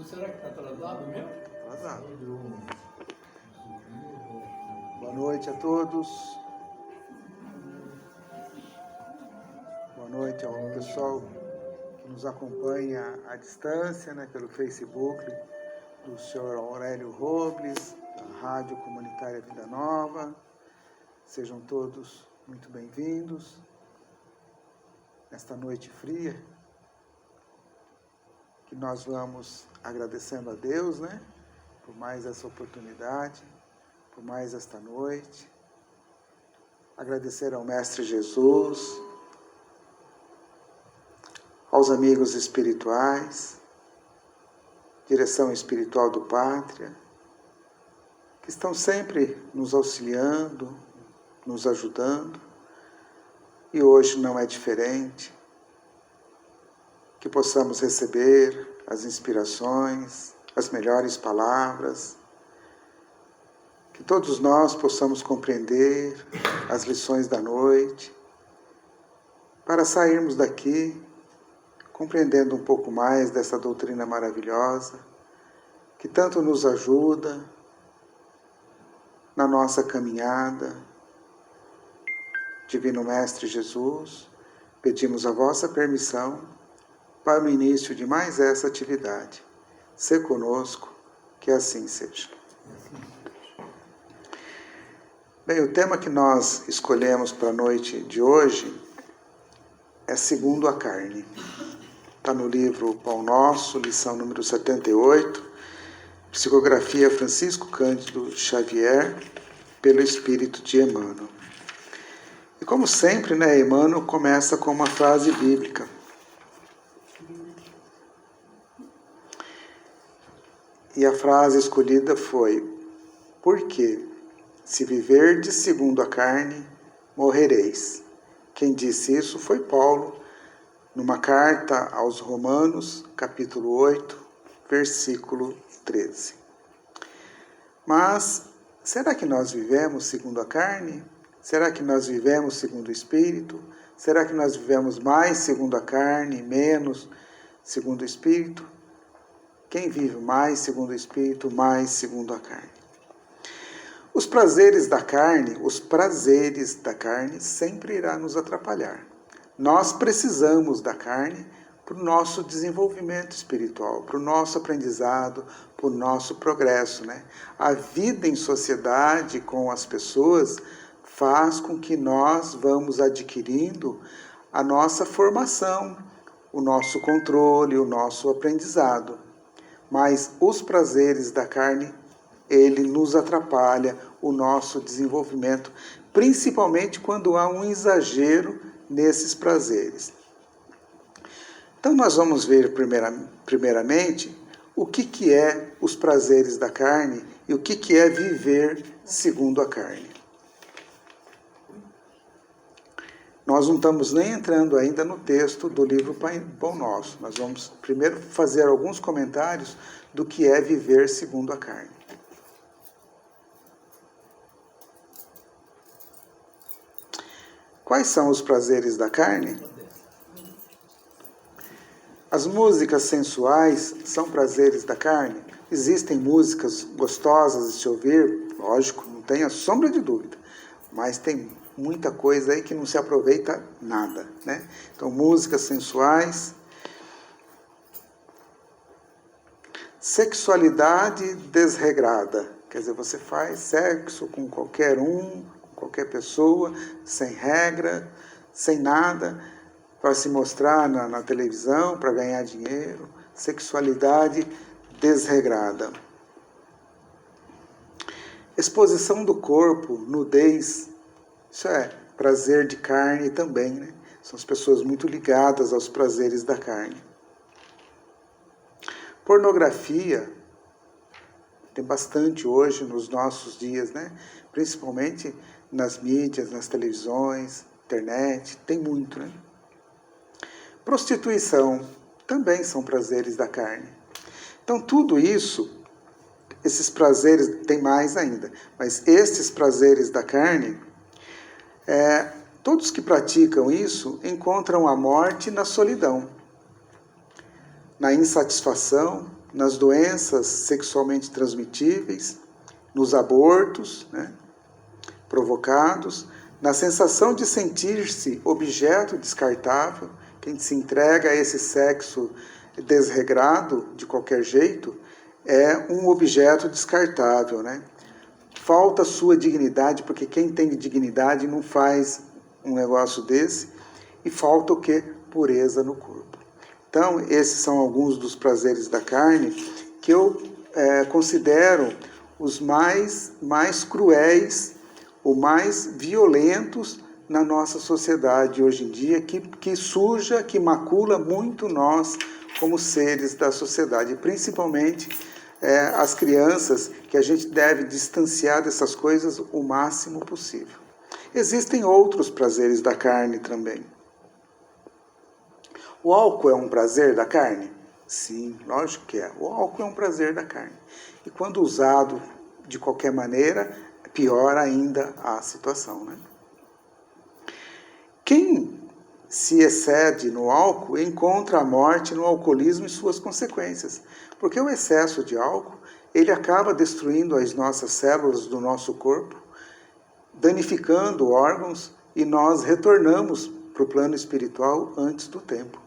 Será que está atrasado mesmo? Atrasado. Boa noite a todos. Boa noite ao pessoal que nos acompanha à distância, né, pelo Facebook, do senhor Aurélio Robles, da Rádio Comunitária Vida Nova. Sejam todos muito bem-vindos nesta noite fria, que nós vamos agradecendo a Deus, né, por mais essa oportunidade, por mais esta noite. Agradecer ao Mestre Jesus, aos amigos espirituais, direção espiritual do Pátria, que estão sempre nos auxiliando, nos ajudando, e hoje não é diferente. Que possamos receber as inspirações, as melhores palavras, que todos nós possamos compreender as lições da noite, para sairmos daqui compreendendo um pouco mais dessa doutrina maravilhosa, que tanto nos ajuda na nossa caminhada. Divino Mestre Jesus, pedimos a vossa permissão para o início de mais essa atividade. Sê conosco, que assim seja. Bem, o tema que nós escolhemos para a noite de hoje é segundo a carne. Está no livro Pão Nosso, lição número 78, psicografia Francisco Cândido Xavier, pelo Espírito de Emmanuel. E como sempre, né, Emmanuel começa com uma frase bíblica. E a frase escolhida foi: porque, se viverdes segundo a carne, morrereis. Quem disse isso foi Paulo, numa carta aos Romanos, capítulo 8, versículo 13. Mas, será que nós vivemos segundo a carne? Será que nós vivemos segundo o Espírito? Será que nós vivemos mais segundo a carne, menos segundo o Espírito? Quem vive mais segundo o Espírito, mais segundo a carne? Os prazeres da carne sempre irá nos atrapalhar. Nós precisamos da carne para o nosso desenvolvimento espiritual, para o nosso aprendizado, para o nosso progresso, né? A vida em sociedade com as pessoas faz com que nós vamos adquirindo a nossa formação, o nosso controle, o nosso aprendizado. Mas os prazeres da carne, ele nos atrapalha o nosso desenvolvimento, principalmente quando há um exagero nesses prazeres. Então nós vamos ver primeiramente o que é os prazeres da carne e o que é viver segundo a carne. Nós não estamos nem entrando ainda no texto do livro Pão Nosso. Nós vamos primeiro fazer alguns comentários do que é viver segundo a carne. Quais são os prazeres da carne? As músicas sensuais são prazeres da carne? Existem músicas gostosas de se ouvir? Lógico, não tenha sombra de dúvida. Mas tem muita coisa aí que não se aproveita nada, né? Então, músicas sensuais. Sexualidade desregrada. Quer dizer, você faz sexo com qualquer um, com qualquer pessoa, sem regra, sem nada, para se mostrar na televisão, para ganhar dinheiro. Sexualidade desregrada. Exposição do corpo, nudez, isso é prazer de carne também, né? São as pessoas muito ligadas aos prazeres da carne. Pornografia, tem bastante hoje nos nossos dias, né? Principalmente nas mídias, nas televisões, internet, tem muito, né? Prostituição, também são prazeres da carne. Então tudo isso, esses prazeres, tem mais ainda, mas estes prazeres da carne, todos que praticam isso encontram a morte na solidão, na insatisfação, nas doenças sexualmente transmitíveis, nos abortos, né, provocados, na sensação de sentir-se objeto descartável. Quem se entrega a esse sexo desregrado, de qualquer jeito, é um objeto descartável, né? Falta sua dignidade, porque quem tem dignidade não faz um negócio desse, e falta o quê? Pureza no corpo. Então, esses são alguns dos prazeres da carne que eu considero os mais cruéis, ou mais violentos na nossa sociedade hoje em dia, que suja, que macula muito nós como seres da sociedade, principalmente as crianças, que a gente deve distanciar dessas coisas o máximo possível. Existem outros prazeres da carne também. O álcool é um prazer da carne? Sim, lógico que é. O álcool é um prazer da carne. E quando usado de qualquer maneira, pior ainda a situação, né? Quem se excede no álcool encontra a morte no alcoolismo e suas consequências. Porque o excesso de álcool, ele acaba destruindo as nossas células do nosso corpo, danificando órgãos, e nós retornamos para o plano espiritual antes do tempo.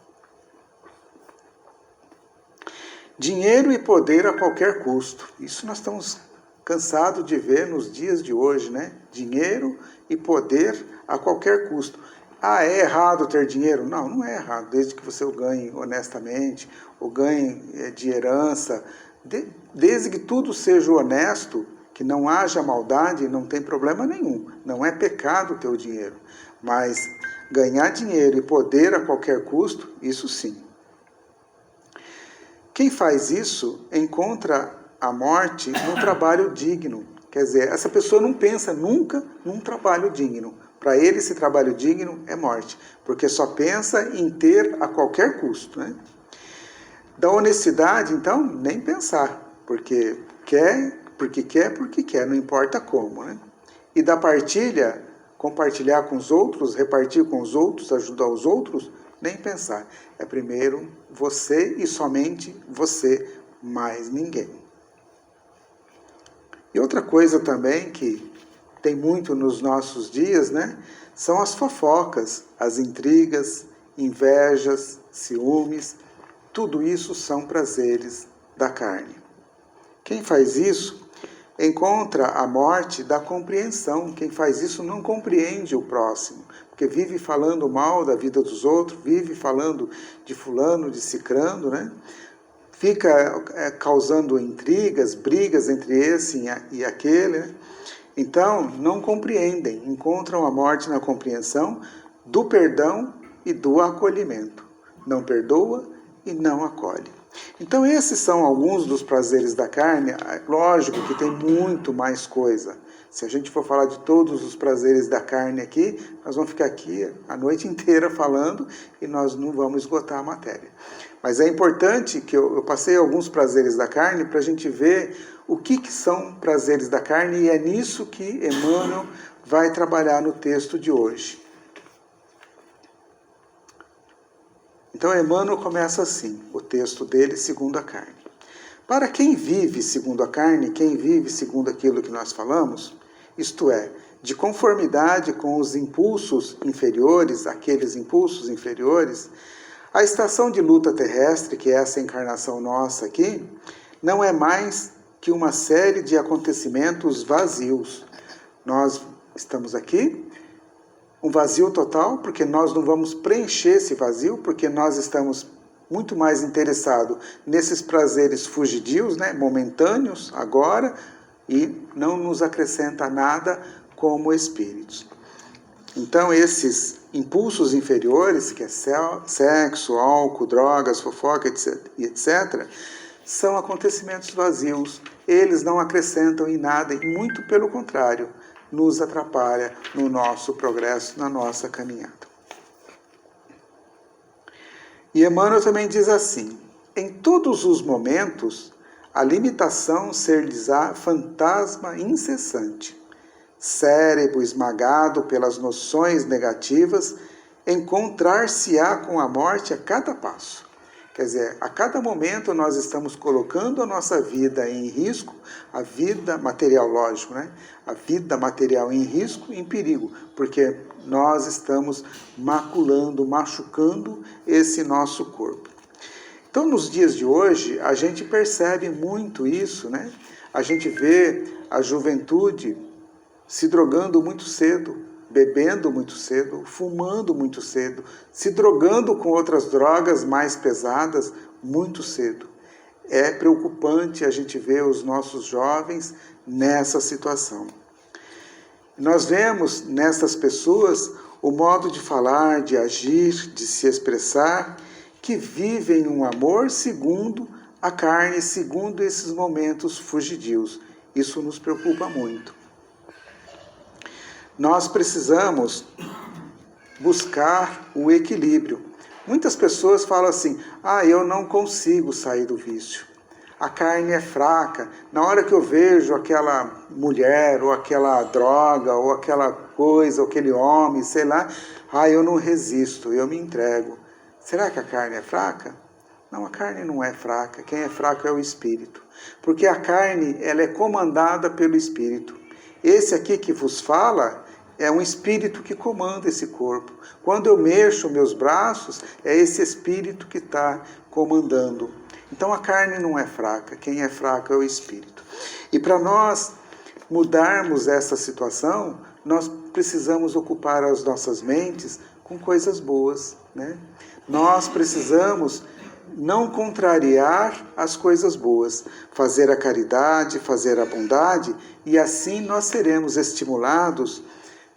Dinheiro e poder a qualquer custo. Isso nós estamos cansados de ver nos dias de hoje, né? Dinheiro e poder a qualquer custo. Ah, é errado ter dinheiro? Não, não é errado, desde que você o ganhe honestamente, ou ganhe de herança, desde que tudo seja honesto, que não haja maldade, não tem problema nenhum. Não é pecado ter o dinheiro, mas ganhar dinheiro e poder a qualquer custo, isso sim. Quem faz isso encontra a morte num trabalho digno. Quer dizer, essa pessoa não pensa nunca num trabalho digno. Para ele, esse trabalho digno é morte, porque só pensa em ter a qualquer custo, né? Da honestidade, então, nem pensar, porque quer, não importa como, né? E da partilha, compartilhar com os outros, repartir com os outros, ajudar os outros, nem pensar. É primeiro você e somente você, mais ninguém. E outra coisa também que tem muito nos nossos dias, né? São as fofocas, as intrigas, invejas, ciúmes. Tudo isso são prazeres da carne. Quem faz isso encontra a morte da compreensão. Quem faz isso não compreende o próximo, porque vive falando mal da vida dos outros, vive falando de fulano, de cicrano, né? Fica causando intrigas, brigas entre esse e aquele, né? Então, não compreendem, encontram a morte na compreensão do perdão e do acolhimento. Não perdoa e não acolhe. Então, esses são alguns dos prazeres da carne. Lógico que tem muito mais coisa. Se a gente for falar de todos os prazeres da carne aqui, nós vamos ficar aqui a noite inteira falando e nós não vamos esgotar a matéria. Mas é importante que eu passei alguns prazeres da carne para a gente ver o que são prazeres da carne, e é nisso que Emmanuel vai trabalhar no texto de hoje. Então, Emmanuel começa assim, o texto dele, segundo a carne. Para quem vive segundo a carne, quem vive segundo aquilo que nós falamos, isto é, de conformidade com os impulsos inferiores, aqueles impulsos inferiores, a estação de luta terrestre, que é essa encarnação nossa aqui, não é mais que uma série de acontecimentos vazios. Nós estamos aqui, um vazio total, porque nós não vamos preencher esse vazio, porque nós estamos muito mais interessados nesses prazeres fugidios, né, momentâneos, agora, e não nos acrescenta nada como espíritos. Então, esses impulsos inferiores, que é sexo, álcool, drogas, fofoca, etc., são acontecimentos vazios. Eles não acrescentam em nada, e muito pelo contrário, nos atrapalha no nosso progresso, na nossa caminhada. E Emmanuel também diz assim: em todos os momentos, a limitação ser-lhes-á fantasma incessante. Cérebro esmagado pelas noções negativas, encontrar-se-á com a morte a cada passo. Quer dizer, a cada momento nós estamos colocando a nossa vida em risco, a vida material, lógico, né? A vida material em risco, em perigo, porque nós estamos maculando, machucando esse nosso corpo. Então, nos dias de hoje, a gente percebe muito isso, né? A gente vê a juventude se drogando muito cedo, bebendo muito cedo, fumando muito cedo, se drogando com outras drogas mais pesadas muito cedo. É preocupante a gente ver os nossos jovens nessa situação. Nós vemos nessas pessoas o modo de falar, de agir, de se expressar, que vivem um amor segundo a carne, segundo esses momentos fugidios. Isso nos preocupa muito. Nós precisamos buscar o equilíbrio. Muitas pessoas falam assim, eu não consigo sair do vício. A carne é fraca. Na hora que eu vejo aquela mulher, ou aquela droga, ou aquela coisa, ou aquele homem, sei lá, eu não resisto, eu me entrego. Será que a carne é fraca? Não, a carne não é fraca. Quem é fraco é o espírito. Porque a carne, ela é comandada pelo espírito. Esse aqui que vos fala é um espírito que comanda esse corpo. Quando eu mexo meus braços, é esse espírito que está comandando. Então a carne não é fraca, quem é fraco é o espírito. E para nós mudarmos essa situação, nós precisamos ocupar as nossas mentes com coisas boas, né? Nós precisamos não contrariar as coisas boas, fazer a caridade, fazer a bondade, e assim nós seremos estimulados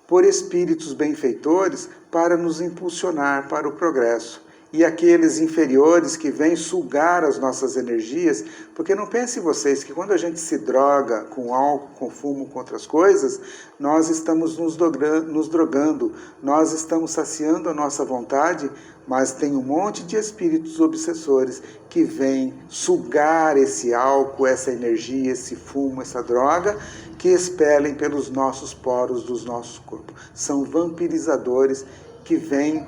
por espíritos benfeitores para nos impulsionar para o progresso. E aqueles inferiores que vêm sugar as nossas energias, porque não pensem vocês que quando a gente se droga com álcool, com fumo, com outras coisas, nós estamos nos drogando, nós estamos saciando a nossa vontade, mas tem um monte de espíritos obsessores que vêm sugar esse álcool, essa energia, esse fumo, essa droga, que expelem pelos nossos poros dos nossos corpos. São vampirizadores que vêm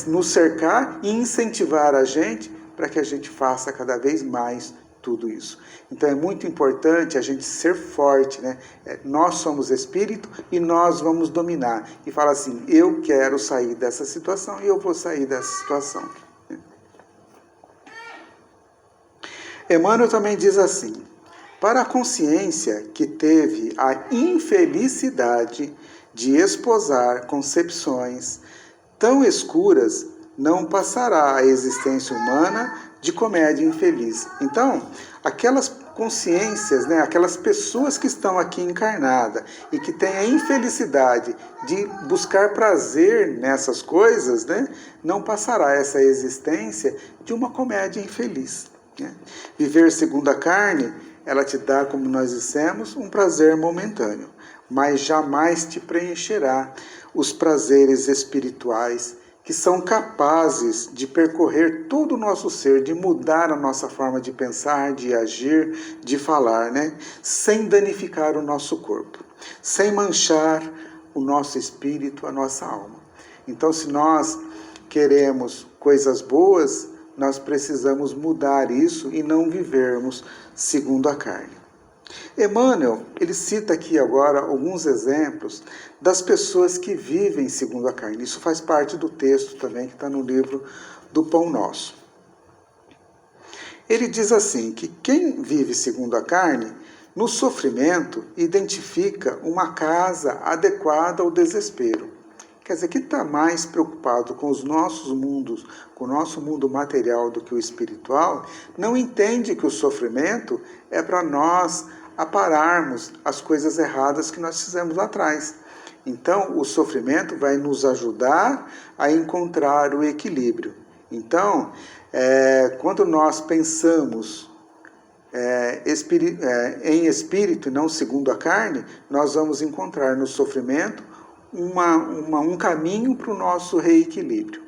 nos cercar e incentivar a gente para que a gente faça cada vez mais tudo isso. Então é muito importante a gente ser forte, né? Nós somos espírito e nós vamos dominar. E fala assim, eu quero sair dessa situação e eu vou sair dessa situação. Emmanuel também diz assim, para a consciência que teve a infelicidade de esposar concepções tão escuras, não passará a existência humana de comédia infeliz. Então, aquelas consciências, né, aquelas pessoas que estão aqui encarnadas e que têm a infelicidade de buscar prazer nessas coisas, né, não passará essa existência de uma comédia infeliz. Né? Viver segundo a carne, ela te dá, como nós dissemos, um prazer momentâneo, mas jamais te preencherá os prazeres espirituais que são capazes de percorrer todo o nosso ser, de mudar a nossa forma de pensar, de agir, de falar, né? Sem danificar o nosso corpo, sem manchar o nosso espírito, a nossa alma. Então, se nós queremos coisas boas, nós precisamos mudar isso e não vivermos segundo a carne. Emmanuel, ele cita aqui agora alguns exemplos das pessoas que vivem segundo a carne. Isso faz parte do texto também que está no livro do Pão Nosso. Ele diz assim, que quem vive segundo a carne, no sofrimento, identifica uma casa adequada ao desespero. Quer dizer, quem está mais preocupado com os nossos mundos, com o nosso mundo material do que o espiritual, não entende que o sofrimento é para nós apararmos as coisas erradas que nós fizemos lá atrás. Então, o sofrimento vai nos ajudar a encontrar o equilíbrio. Então, quando nós pensamos em espírito e não segundo a carne, nós vamos encontrar no sofrimento um caminho para o nosso reequilíbrio.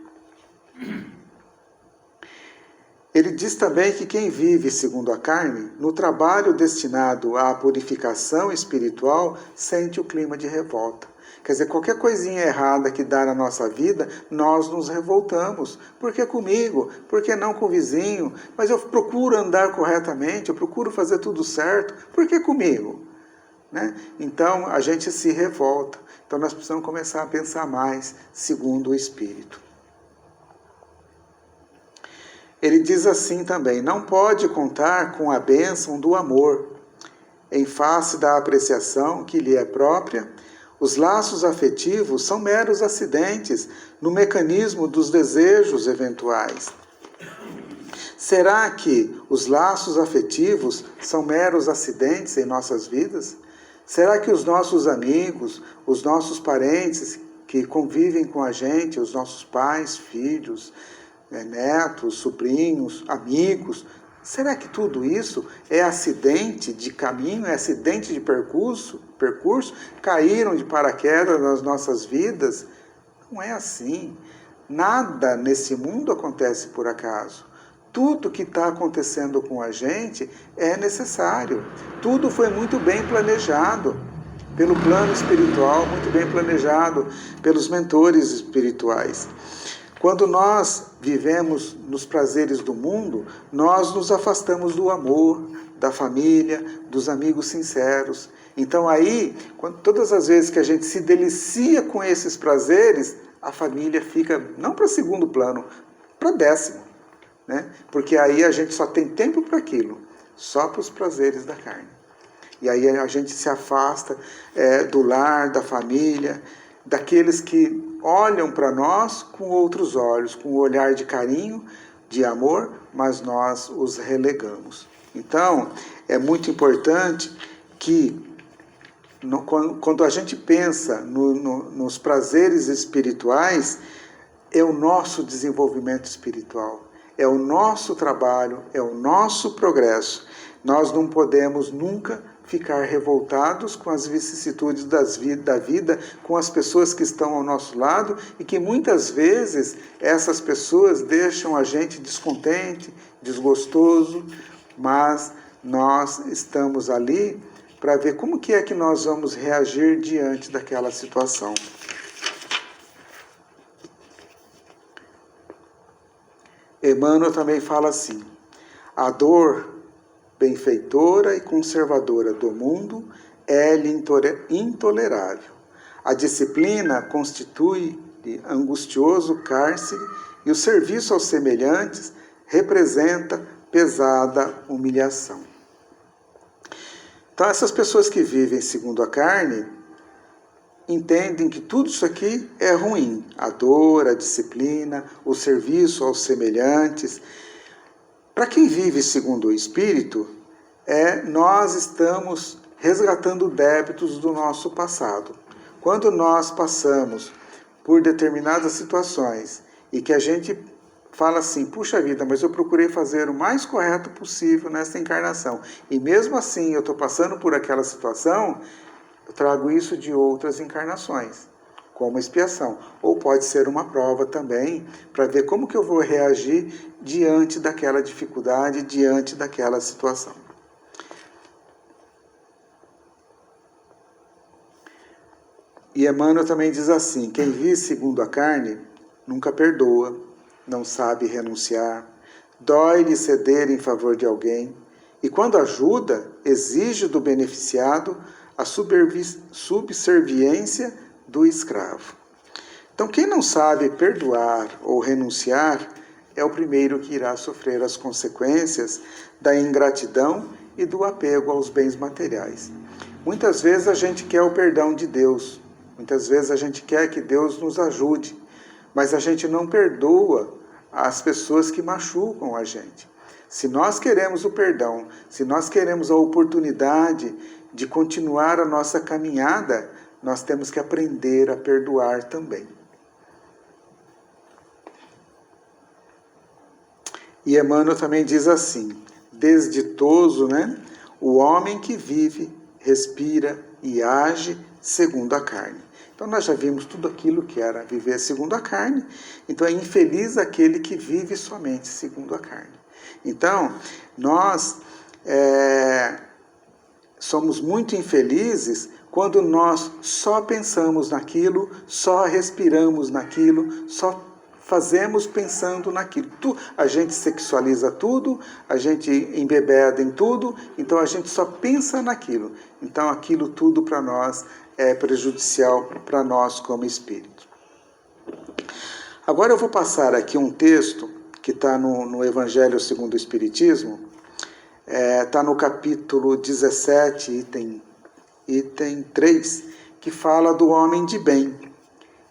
Ele diz também que quem vive segundo a carne, no trabalho destinado à purificação espiritual, sente o clima de revolta. Quer dizer, qualquer coisinha errada que dá na nossa vida, nós nos revoltamos. Por que comigo? Por que não com o vizinho? Mas eu procuro andar corretamente, eu procuro fazer tudo certo. Por que comigo? Né? Então, a gente se revolta. Então, nós precisamos começar a pensar mais segundo o Espírito. Ele diz assim também: não pode contar com a bênção do amor, em face da apreciação que lhe é própria. Os laços afetivos são meros acidentes no mecanismo dos desejos eventuais. Será que os laços afetivos são meros acidentes em nossas vidas? Será que os nossos amigos, os nossos parentes que convivem com a gente, os nossos pais, filhos, netos, sobrinhos, amigos, será que tudo isso é acidente de caminho, é acidente de percurso? Caíram de paraquedas nas nossas vidas? Não é assim. Nada nesse mundo acontece por acaso. Tudo que está acontecendo com a gente é necessário. Tudo foi muito bem planejado pelo plano espiritual, muito bem planejado pelos mentores espirituais. Quando nós vivemos nos prazeres do mundo, nós nos afastamos do amor, da família, dos amigos sinceros. Então aí, todas as vezes que a gente se delicia com esses prazeres, a família fica, não para segundo plano, para décimo. Né? Porque aí a gente só tem tempo para aquilo, só para os prazeres da carne. E aí a gente se afasta do lar, da família, daqueles que olham para nós com outros olhos, com um olhar de carinho, de amor, mas nós os relegamos. Então, é muito importante que, quando a gente pensa nos prazeres espirituais, é o nosso desenvolvimento espiritual, é o nosso trabalho, é o nosso progresso. Nós não podemos nunca ficar revoltados com as vicissitudes da vida, com as pessoas que estão ao nosso lado e que muitas vezes essas pessoas deixam a gente descontente, desgostoso, mas nós estamos ali para ver como que é que nós vamos reagir diante daquela situação. Emmanuel também fala assim: a dor benfeitora e conservadora do mundo é-lhe intolerável. A disciplina constitui-lhe angustioso cárcere e o serviço aos semelhantes representa pesada humilhação. Então, essas pessoas que vivem segundo a carne entendem que tudo isso aqui é ruim. A dor, a disciplina, o serviço aos semelhantes. Para quem vive segundo o Espírito, nós estamos resgatando débitos do nosso passado. Quando nós passamos por determinadas situações e que a gente fala assim: puxa vida, mas eu procurei fazer o mais correto possível nessa encarnação, e mesmo assim eu estou passando por aquela situação, eu trago isso de outras encarnações, como expiação. Ou pode ser uma prova também, para ver como que eu vou reagir diante daquela dificuldade, diante daquela situação. E Emmanuel também diz assim: quem vive segundo a carne nunca perdoa, não sabe renunciar, dói-lhe ceder em favor de alguém, e quando ajuda, exige do beneficiado a subserviência do escravo. Então, quem não sabe perdoar ou renunciar é o primeiro que irá sofrer as consequências da ingratidão e do apego aos bens materiais. Muitas vezes a gente quer o perdão de Deus, muitas vezes a gente quer que Deus nos ajude, mas a gente não perdoa as pessoas que machucam a gente. Se nós queremos o perdão, se nós queremos a oportunidade de continuar a nossa caminhada, nós temos que aprender a perdoar também. E Emmanuel também diz assim: desditoso, o homem que vive, respira e age segundo a carne. Então nós já vimos tudo aquilo que era viver segundo a carne. Então é infeliz aquele que vive somente segundo a carne. Então nós somos muito infelizes quando nós só pensamos naquilo, só respiramos naquilo, só fazemos pensando naquilo. A gente sexualiza tudo, a gente embebeda em tudo, então a gente só pensa naquilo. Então aquilo tudo para nós é prejudicial para nós como espírito. Agora eu vou passar aqui um texto que está no Evangelho segundo o Espiritismo, está no capítulo 17, item 3, que fala do homem de bem,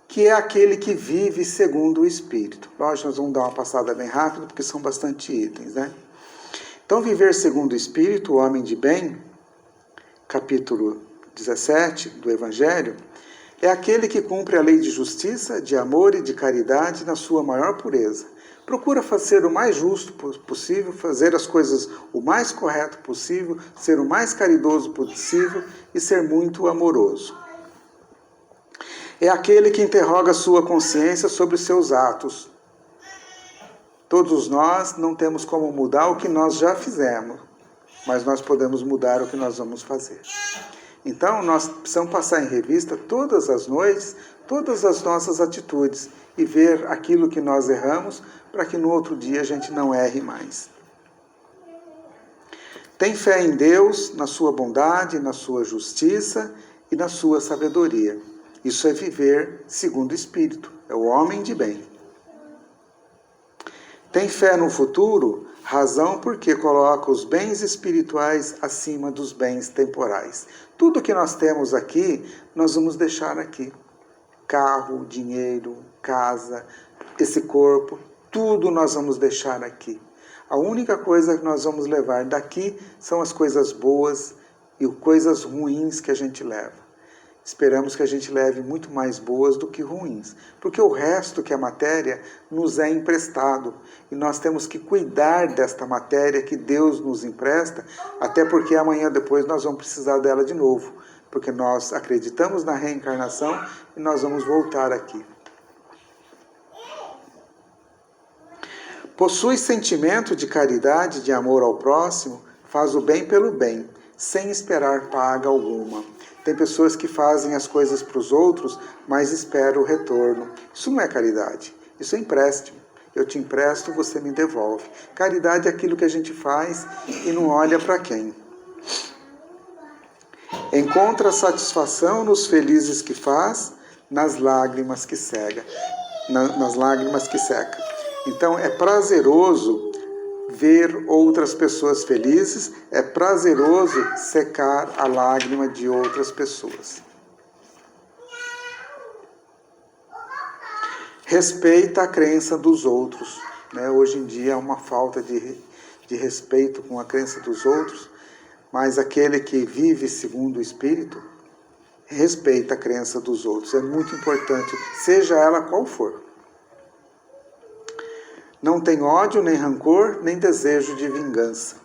que é aquele que vive segundo o Espírito. Lógico, nós vamos dar uma passada bem rápido, porque são bastante itens, né? Então, viver segundo o Espírito, o homem de bem, capítulo 17 do Evangelho, é aquele que cumpre a lei de justiça, de amor e de caridade na sua maior pureza. Procura ser o mais justo possível, fazer as coisas o mais correto possível, ser o mais caridoso possível e ser muito amoroso. É aquele que interroga a sua consciência sobre os seus atos. Todos nós não temos como mudar o que nós já fizemos, mas nós podemos mudar o que nós vamos fazer. Então, nós precisamos passar em revista todas as noites, todas as nossas atitudes e ver aquilo que nós erramos para que no outro dia a gente não erre mais. Tem fé em Deus, na sua bondade, na sua justiça e na sua sabedoria. Isso é viver segundo o Espírito, é o homem de bem. Tem fé no futuro, razão porque coloca os bens espirituais acima dos bens temporais. Tudo que nós temos aqui, nós vamos deixar aqui. Carro, dinheiro, casa, esse corpo, tudo nós vamos deixar aqui. A única coisa que nós vamos levar daqui são as coisas boas e coisas ruins que a gente leva. Esperamos que a gente leve muito mais boas do que ruins, porque o resto que é matéria nos é emprestado e nós temos que cuidar desta matéria que Deus nos empresta, até porque amanhã depois nós vamos precisar dela de novo, porque nós acreditamos na reencarnação e nós vamos voltar aqui. Possui sentimento de caridade, de amor ao próximo, faz o bem pelo bem, sem esperar paga alguma. Tem pessoas que fazem as coisas para os outros, mas esperam o retorno. Isso não é caridade, isso é empréstimo. Eu te empresto, você me devolve. Caridade é aquilo que a gente faz e não olha para quem. Encontra satisfação nos felizes que faz, nas lágrimas que seca. Então é prazeroso ver outras pessoas felizes, é prazeroso secar a lágrima de outras pessoas. Respeita a crença dos outros. Hoje em dia há uma falta de respeito com a crença dos outros, mas aquele que vive segundo o Espírito respeita a crença dos outros. É muito importante, seja ela qual for. Não tem ódio, nem rancor, nem desejo de vingança.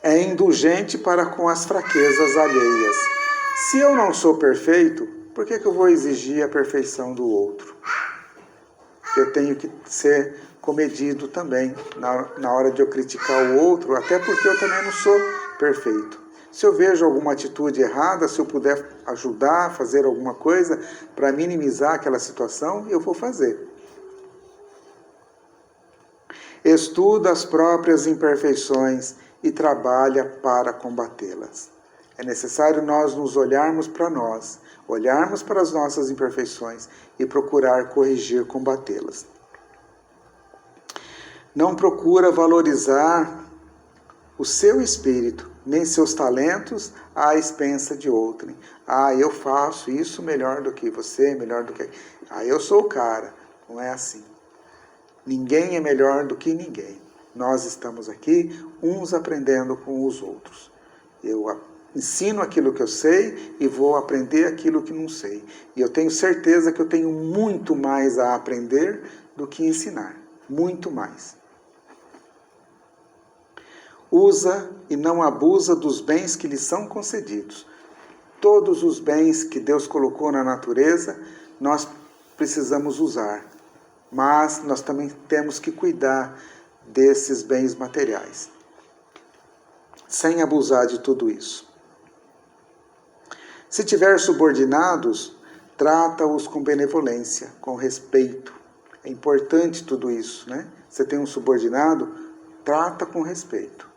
É indulgente para com as fraquezas alheias. Se eu não sou perfeito, por que eu vou exigir a perfeição do outro? Eu tenho que ser comedido também na hora de eu criticar o outro, até porque eu também não sou perfeito. Se eu vejo alguma atitude errada, se eu puder ajudar, fazer alguma coisa para minimizar aquela situação, eu vou fazer. Estuda as próprias imperfeições e trabalha para combatê-las. É necessário nós nos olharmos para nós, olharmos para as nossas imperfeições e procurar corrigir, combatê-las. Não procura valorizar o seu espírito, nem seus talentos à expensa de outrem. Eu faço isso melhor do que você, melhor do que... eu sou o cara. Não é assim. Ninguém é melhor do que ninguém. Nós estamos aqui, uns aprendendo com os outros. Eu ensino aquilo que eu sei e vou aprender aquilo que não sei. E eu tenho certeza que eu tenho muito mais a aprender do que ensinar. Muito mais. Usa e não abusa dos bens que lhe são concedidos. Todos os bens que Deus colocou na natureza, nós precisamos usar. Mas nós também temos que cuidar desses bens materiais. sem abusar de tudo isso. Se tiver subordinados, trata-os com benevolência, com respeito. É importante tudo isso, né? Você tem um subordinado, trata com respeito.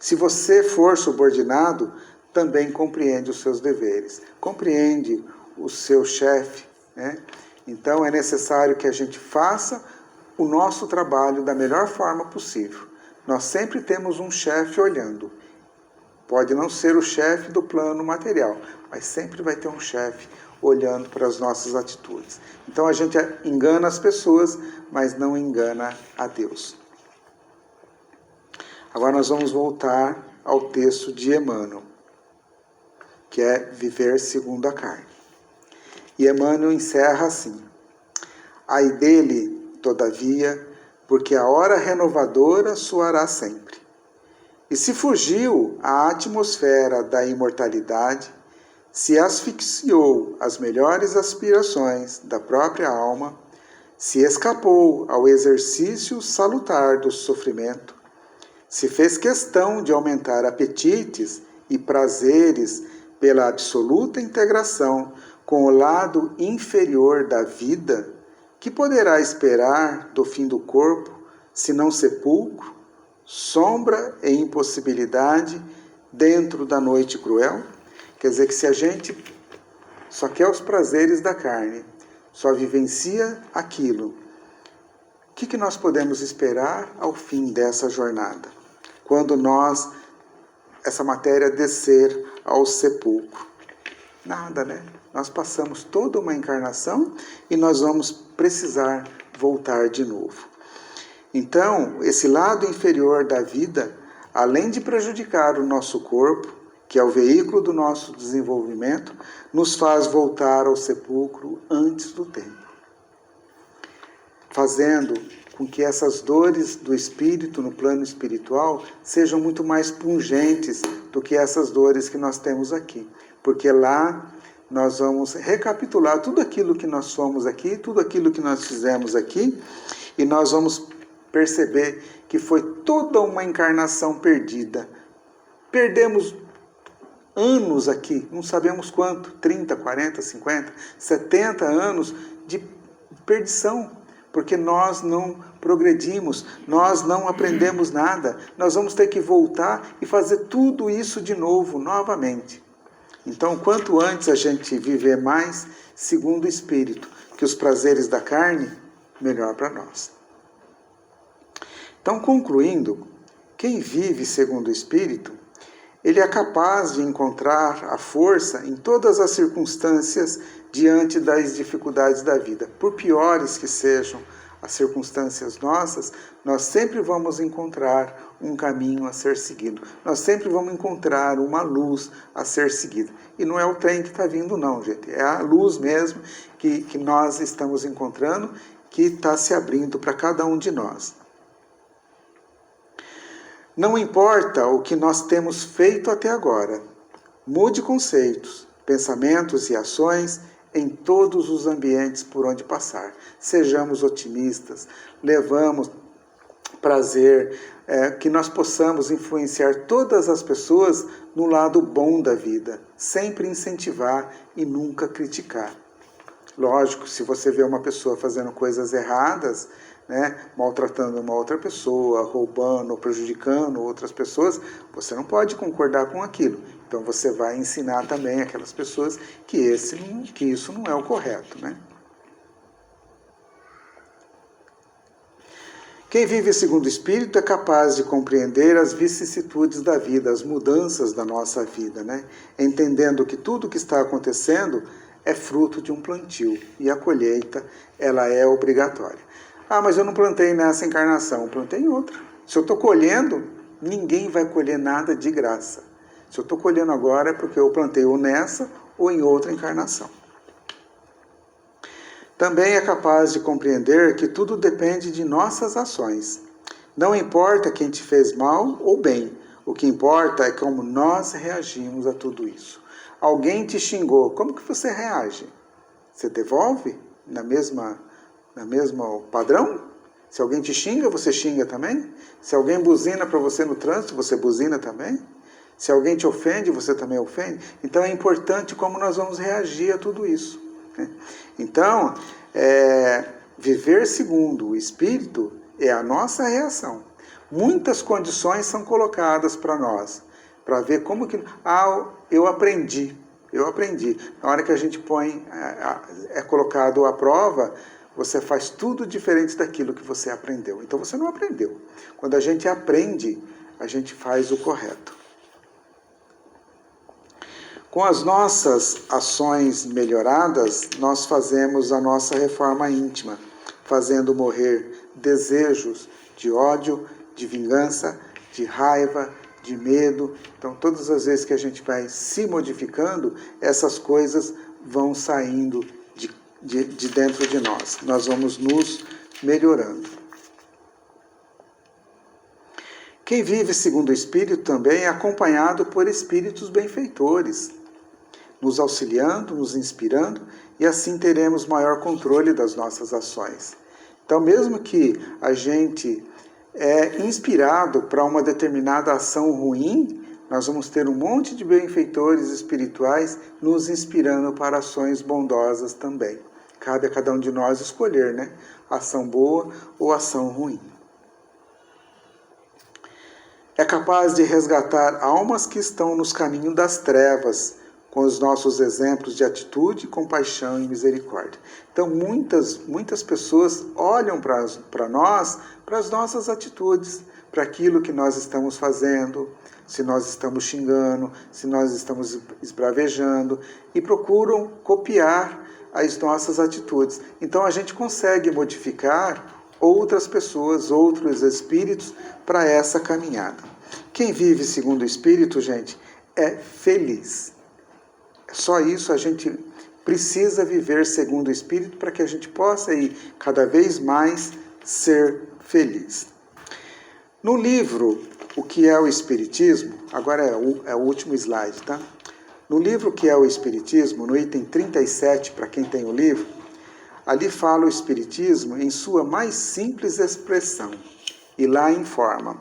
Se você for subordinado, também compreende os seus deveres, compreende o seu chefe, né? Então é necessário que a gente faça o nosso trabalho da melhor forma possível. Nós sempre temos um chefe olhando. Pode não ser o chefe do plano material, mas sempre vai ter um chefe olhando para as nossas atitudes. Então a gente engana as pessoas, mas não engana a Deus. Agora nós vamos voltar ao texto de Emmanuel, que é viver segundo a carne. E Emmanuel encerra assim: ai dele, todavia, porque a hora renovadora soará sempre. E se fugiu à atmosfera da imortalidade, se asfixiou às melhores aspirações da própria alma, se escapou ao exercício salutar do sofrimento, se fez questão de aumentar apetites e prazeres pela absoluta integração com o lado inferior da vida, que poderá esperar do fim do corpo, senão sepulcro, sombra e impossibilidade dentro da noite cruel? Quer dizer que se a gente só quer os prazeres da carne, só vivencia aquilo, o que nós podemos esperar ao fim dessa jornada? Quando essa matéria descer ao sepulcro? Nada, né? Nós passamos toda uma encarnação e nós vamos precisar voltar de novo. Então, esse lado inferior da vida, além de prejudicar o nosso corpo, que é o veículo do nosso desenvolvimento, nos faz voltar ao sepulcro antes do tempo, fazendo com que essas dores do espírito no plano espiritual sejam muito mais pungentes do que essas dores que nós temos aqui. Porque lá nós vamos recapitular tudo aquilo que nós somos aqui, tudo aquilo que nós fizemos aqui, e nós vamos perceber que foi toda uma encarnação perdida. Perdemos anos aqui, não sabemos quanto, 30, 40, 50, 70 anos de perdição, porque nós não progredimos, nós não aprendemos nada, nós vamos ter que voltar e fazer tudo isso de novo, novamente. Então, quanto antes a gente viver mais segundo o Espírito, que os prazeres da carne, melhor para nós. Então, concluindo, quem vive segundo o Espírito, ele é capaz de encontrar a força em todas as circunstâncias diante das dificuldades da vida. Por piores que sejam as circunstâncias nossas, nós sempre vamos encontrar um caminho a ser seguido. Nós sempre vamos encontrar uma luz a ser seguida. E não é o trem que está vindo não, gente. É a luz mesmo que nós estamos encontrando, que está se abrindo para cada um de nós. Não importa o que nós temos feito até agora. Mude conceitos, pensamentos e ações em todos os ambientes por onde passar. Sejamos otimistas, levamos prazer, que nós possamos influenciar todas as pessoas no lado bom da vida, sempre incentivar e nunca criticar. Lógico, se você vê uma pessoa fazendo coisas erradas, né, maltratando uma outra pessoa, roubando, prejudicando outras pessoas, você não pode concordar com aquilo. Então você vai ensinar também aquelas pessoas que isso não é o correto, né? Quem vive segundo o Espírito é capaz de compreender as vicissitudes da vida, as mudanças da nossa vida, né? Entendendo que tudo o que está acontecendo é fruto de um plantio e a colheita, ela é obrigatória. Ah, mas eu não plantei nessa encarnação, plantei em outra. Se eu estou colhendo, ninguém vai colher nada de graça. Se eu estou colhendo agora é porque eu plantei ou nessa ou em outra encarnação. Também é capaz de compreender que tudo depende de nossas ações. Não importa quem te fez mal ou bem, o que importa é como nós reagimos a tudo isso. Alguém te xingou, como que você reage? Você devolve na mesma padrão? Se alguém te xinga, você xinga também? Se alguém buzina para você no trânsito, você buzina também? Se alguém te ofende, você também ofende? Então é importante como nós vamos reagir a tudo isso, né? Então, viver segundo o Espírito é a nossa reação. Muitas condições são colocadas para nós, para ver como que... eu aprendi. Na hora que a gente põe, é colocado à prova, você faz tudo diferente daquilo que você aprendeu. Então você não aprendeu. Quando a gente aprende, a gente faz o correto. Com as nossas ações melhoradas, nós fazemos a nossa reforma íntima, fazendo morrer desejos de ódio, de vingança, de raiva, de medo. Então, todas as vezes que a gente vai se modificando, essas coisas vão saindo de dentro de nós. Nós vamos nos melhorando. Quem vive segundo o Espírito também é acompanhado por espíritos benfeitores, nos auxiliando, nos inspirando, e assim teremos maior controle das nossas ações. Então, mesmo que a gente é inspirado para uma determinada ação ruim, nós vamos ter um monte de benfeitores espirituais nos inspirando para ações bondosas também. Cabe a cada um de nós escolher, né? Ação boa ou ação ruim. É capaz de resgatar almas que estão nos caminhos das trevas, com os nossos exemplos de atitude, compaixão e misericórdia. Então, muitas pessoas olham para nós, para as nossas atitudes, para aquilo que nós estamos fazendo, se nós estamos xingando, se nós estamos esbravejando, e procuram copiar as nossas atitudes. Então, a gente consegue modificar outras pessoas, outros espíritos para essa caminhada. Quem vive segundo o Espírito, gente, é feliz. Só isso, a gente precisa viver segundo o Espírito para que a gente possa ir cada vez mais ser feliz. No livro O que é o Espiritismo, agora é o último slide, tá? No livro O que é o Espiritismo, no item 37, para quem tem o livro, ali fala o Espiritismo em sua mais simples expressão, e lá informa: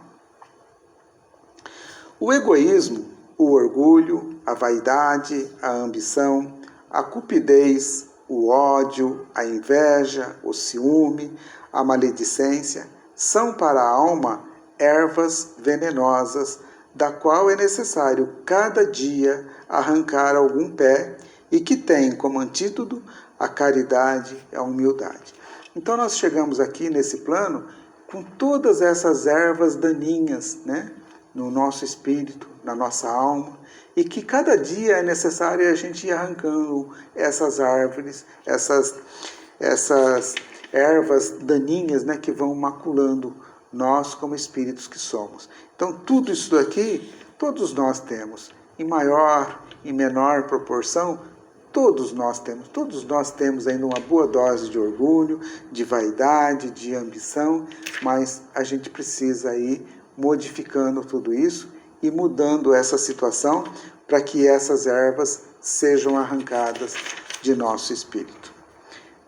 o egoísmo, o orgulho, a vaidade, a ambição, a cupidez, o ódio, a inveja, o ciúme, a maledicência, são para a alma ervas venenosas, da qual é necessário cada dia arrancar algum pé, e que tem como antídoto a caridade e a humildade. Então nós chegamos aqui nesse plano com todas essas ervas daninhas, né, no nosso espírito, na nossa alma, e que cada dia é necessário a gente ir arrancando essas árvores, essas ervas daninhas, né, que vão maculando nós como espíritos que somos. Então tudo isso daqui, todos nós temos, em maior e menor proporção, todos nós temos ainda uma boa dose de orgulho, de vaidade, de ambição, mas a gente precisa ir modificando tudo isso e mudando essa situação para que essas ervas sejam arrancadas de nosso espírito.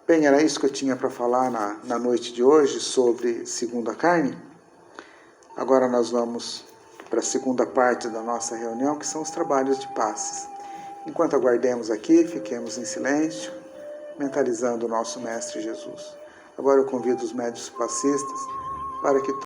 Bem, era isso que eu tinha para falar na noite de hoje sobre segunda carne. Agora nós vamos para a segunda parte da nossa reunião, que são os trabalhos de passes. Enquanto aguardemos aqui, fiquemos em silêncio, mentalizando o nosso Mestre Jesus. Agora eu convido os médiuns passistas para que